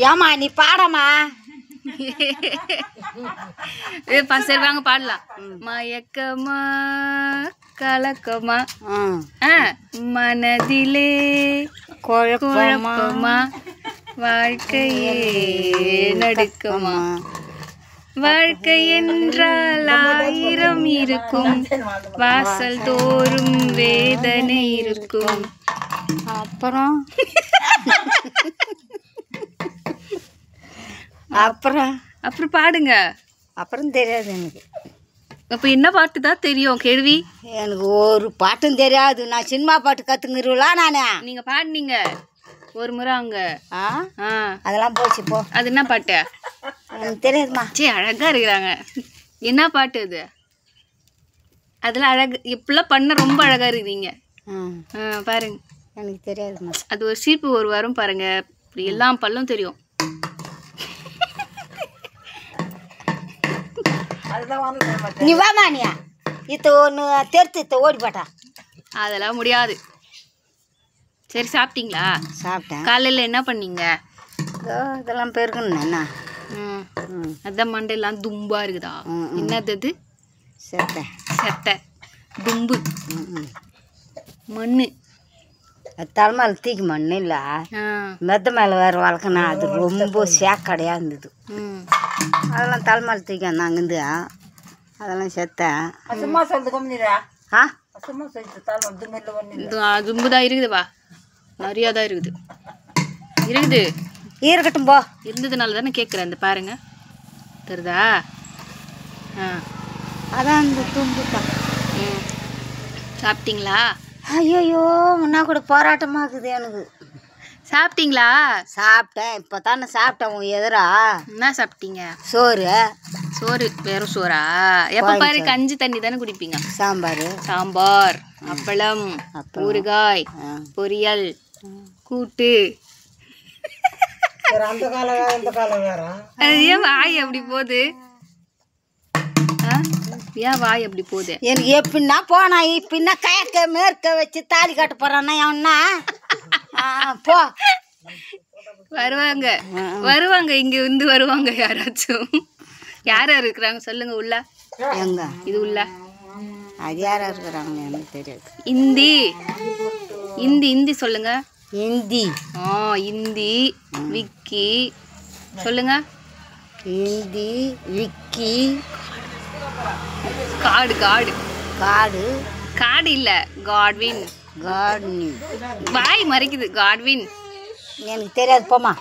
ஏமா நீ பாடமா சரி வாங்க பாடலாம். மயக்கமா கலக்கமா மனதிலே குழப்பமா வாழ்க்கையே நடுக்கமா வாழ்க்கை என்றால் 1000 இருக்கும் வாசல் தோறும் வேதனை இருக்கும். அப்புறம் அப்புறம் அப்புறம் பாடுங்க. அப்புறம் தெரியாது எனக்கு. அப்போ என்ன பாட்டு தான் தெரியும் கேள்வி? எனக்கு ஒரு பாட்டும் தெரியாது. நான் சினிமா பாட்டு கற்றுங்கிறீங்களா? நானே நீங்கள் பாடினீங்க ஒரு முறை அங்கே. அதெல்லாம் போச்சு போ. அது என்ன பாட்டு? எனக்கு தெரியாதுமா. சரி அழகாக இருக்கிறாங்க. என்ன பாட்டு அது? அதெல்லாம் அழகு இப்படிலாம் பண்ண ரொம்ப அழகாக இருக்கிறீங்க. பாருங்க. எனக்கு தெரியாதுமா. அது ஒரு சீப்பு ஒரு வாரம் பாருங்க. இப்படி எல்லா பல்லும் தெரியும். நீ வாமானியா இத்த ஒன்று தெருத்து ஓடி போட்டா. அதெல்லாம் முடியாது. சரி சாப்பிட்டீங்களா? சாப்பிட்டேன். காலையில் என்ன பண்ணீங்க? இதெல்லாம் பெருக்கணும் என்ன? அதான் மண்டையெல்லாம் தும்பா இருக்குதா? என்னது அது? செத்தை செத்தை தும்பு மண்ணு. தலைமையில் தூக்கி மண்ணு இல்லை, மெத்த மேலே வேறு வளர்க்கணா. அது ரொம்ப சேக்கடையாக இருந்தது. அதெல்லாம் தலைமையில் தூக்கி வந்தேன் அங்கேருந்து. அதெல்லாம் செத்தேன். சும்மா சொல்லுது. சும்மா சொல்லிட்டு தும்பு தான் இருக்குதுப்பா. நிறையா தான் இருக்குது. இருக்குது இருக்கட்டும் போ. இருந்ததுனால தானே கேட்குறேன். இந்த பாருங்க தெரியுதா? அதான் அந்த தும்பு தான். சாப்பிட்டீங்களா? ஐயோயோ முன்னா கூட போராட்டமாக்குது எனக்கு. சாப்பிட்டீங்களா? சாப்பிட்டேன். இப்போ தானே சாப்பிட்டேன். உன் எதிரா என்ன சாப்பிட்டீங்க? சோறு. சோறு வெறும் சோறா? எப்போ பாரு கஞ்சி தண்ணி தானே குடிப்பீங்க. சாம்பார் சாம்பார், அப்பளம், ஊறுகாய், பொரியல், கூட்டு. அந்த காலம் வேற இந்த காலம் வேற. ஏன் வாய் அப்படி போகுது? ஏன் வாய் அப்படி போகுது? எனக்கு எப்படின்னா போனா இப்படின்னா கயக்க மேற்க வச்சு தாலி கட்ட போறான்னா அவனா போ. வருவாங்க வருவாங்க இங்க வந்து வருவாங்க. யாராச்சும் யார் யார் இருக்கிறாங்க சொல்லுங்க உள்ள. எங்க இது உள்ள அது யாரா இருக்கிறாங்க எனக்கு தெரியாது. இந்தி இந்தி இந்தி சொல்லுங்க. இந்தி. இந்தி விக்கி சொல்லுங்க. இந்தி விக்கி. காடு காடு காடு காடு இல்ல காட்வின். கார்டனிங். வாய் மறைக்குது. காட்வின் எனக்கு தெரியாது போமா.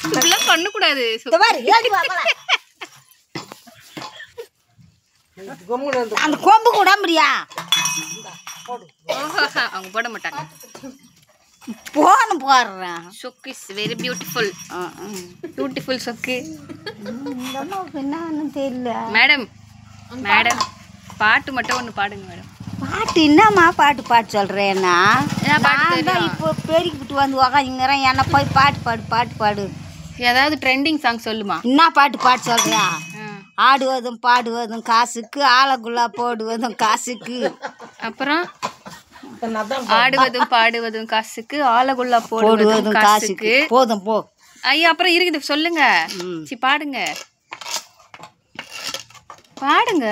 இப்படிலாம் பண்ணக்கூடாது. அந்த கொம்பு கூட முடியா அவங்க போட மாட்டாங்க. போன போடுறேன். சொக்கு இஸ் வெரி பியூட்டிஃபுல். பியூட்டிஃபுல் சொக்கு. என்னன்னு தெரியல மேடம். மேடம் பாட்டு மட்டும் ஒன்று பாடுங்க மேடம். பாட்டு என்னம்மா பாட்டு பாட்டு சொல்கிறேன்னா? நான் இப்போ பெருக்கிட்டு வந்து உக்காந்துங்கிறேன். என்ன போய் பாட்டு பாடு பாட்டு பாடு. ஏதாவது ட்ரெண்டிங் சாங் சொல்லுமா? என்ன பாட்டு பாட்டு சொல்றியா? ஆடுவதும் பாடுவதும் காசுக்கு, ஆலகுல்லா போடுவதும் காசுக்கு. அப்புறம் ஆடுவதும் பாடுவதும் காசுக்கு, ஆலகுல்லா போடுவதும் காசுக்கு. போதும் போ. ஐயா அப்புறம் இருக்குது சொல்லுங்க. சி பாடுங்க பாடுங்க.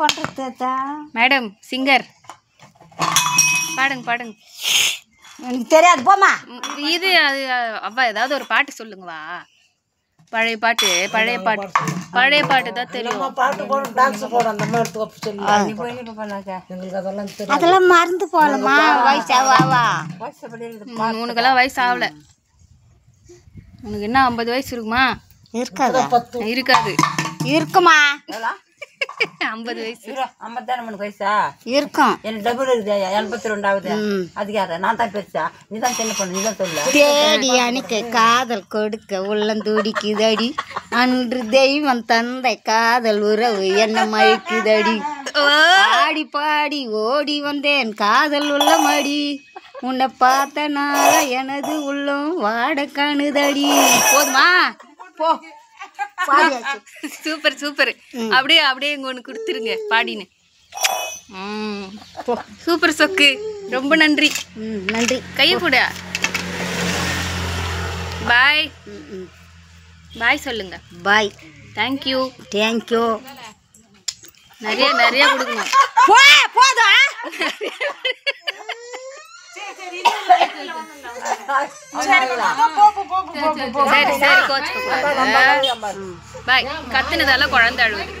பண்றதா மேடம் சிங்கர் பாடுங்க பாடுங்க. எனக்கு தெரியாது போமா. இது அது அவ்வா ஏதாவது ஒரு பாட்டு சொல்லுங்கவா. பழைய பாட்டு பழைய பாட்டு பழைய பாட்டு தான் தெரியும். அதெல்லாம் மறந்து போகலமா. வயசாவா? உனக்கெல்லாம் வயசு ஆகல. உனக்கு என்ன 50 வயசு இருக்குமா? இருக்காது. இருக்காது. இருக்குமா? 50 வயசு. 53 வயசா இருக்கும். எனக்கு டபுள் இருக்குது. 82 ஆகுது. அதுக்கு யாரு? நான் தான் பெருசா? நீ தான் சின்ன பொண்ணு. நீ தான் சொல்லு. தேடி அணிக்க காதல் கொடுக்க உள்ளம் துடிக்குதடி. அன்று தெய்வம் தந்தை காதல் உறவு என்ன மயக்குதடி. ஆடி பாடி ஓடி வந்தேன் காதல் உள்ள மடி. உன்னை பார்த்தனால எனது உள்ளம் வாட காணுதடி. போதுமா? போ. Super super. அப்படியே அப்படியே இங்க ஒன்று கொடுத்துருங்க பாடின்னு. சூப்பர் சொக்கு. ரொம்ப நன்றி. நன்றி. கையை கூட பாய் பாய் சொல்லுங்க. பாய். தேங்க்யூ. தேங்க்யூ. நிறைய நிறைய கொடுக்கணும். போதும். சரி சரி கோச்சுக்க கூடாது. பாய். கத்துனதால குழந்தை அழுவுது.